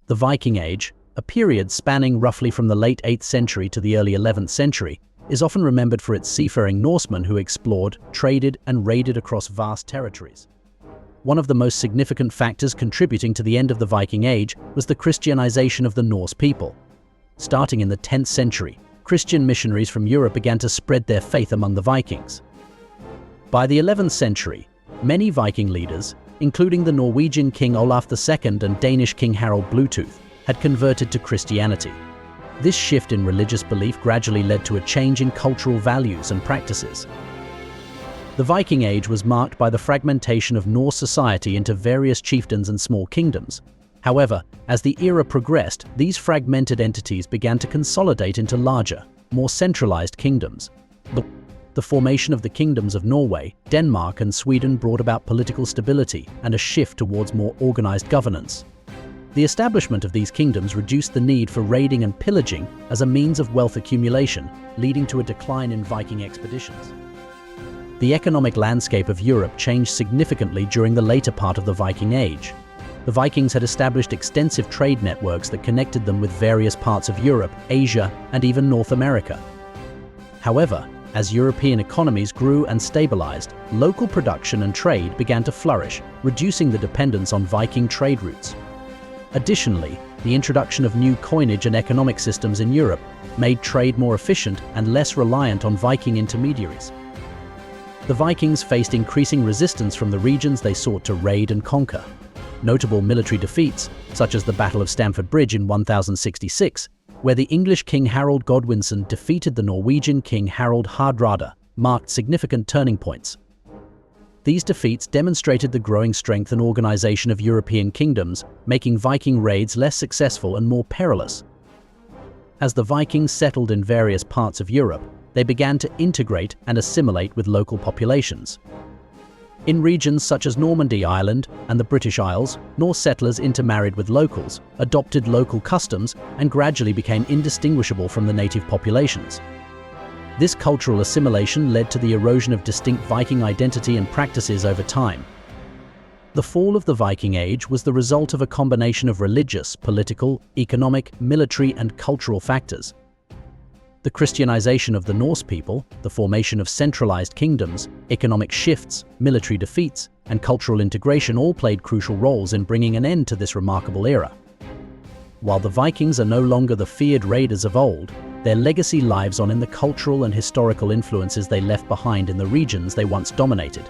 The Viking Age, a period spanning roughly from the late 8th century to the early 11th century, is often remembered for its seafaring Norsemen who explored, traded, and raided across vast territories. One of the most significant factors contributing to the end of the Viking Age was the Christianization of the Norse people. Starting in the 10th century, Christian missionaries from Europe began to spread their faith among the Vikings. By the 11th century, many Viking leaders, including the Norwegian King Olaf II and Danish King Harald Bluetooth, had converted to Christianity. This shift in religious belief gradually led to a change in cultural values and practices. The Viking Age was marked by the fragmentation of Norse society into various chiefdoms and small kingdoms. However, as the era progressed, these fragmented entities began to consolidate into larger, more centralized kingdoms. The formation of the kingdoms of Norway, Denmark, and Sweden brought about political stability and a shift towards more organized governance. The establishment of these kingdoms reduced the need for raiding and pillaging as a means of wealth accumulation, leading to a decline in Viking expeditions. The economic landscape of Europe changed significantly during the later part of the Viking Age. The Vikings had established extensive trade networks that connected them with various parts of Europe, Asia, and even North America. However, as European economies grew and stabilized, local production and trade began to flourish, reducing the dependence on Viking trade routes. Additionally, the introduction of new coinage and economic systems in Europe made trade more efficient and less reliant on Viking intermediaries. The Vikings faced increasing resistance from the regions they sought to raid and conquer. Notable military defeats, such as the Battle of Stamford Bridge in 1066, where the English King Harold Godwinson defeated the Norwegian King Harald Hardrada, marked significant turning points. These defeats demonstrated the growing strength and organization of European kingdoms, making Viking raids less successful and more perilous. As the Vikings settled in various parts of Europe, they began to integrate and assimilate with local populations. In regions such as Normandy, Ireland, and the British Isles, Norse settlers intermarried with locals, adopted local customs, and gradually became indistinguishable from the native populations. This cultural assimilation led to the erosion of distinct Viking identity and practices over time. The fall of the Viking Age was the result of a combination of religious, political, economic, military, and cultural factors. The Christianization of the Norse people, the formation of centralized kingdoms, economic shifts, military defeats, and cultural integration all played crucial roles in bringing an end to this remarkable era. While the Vikings are no longer the feared raiders of old, their legacy lives on in the cultural and historical influences they left behind in the regions they once dominated.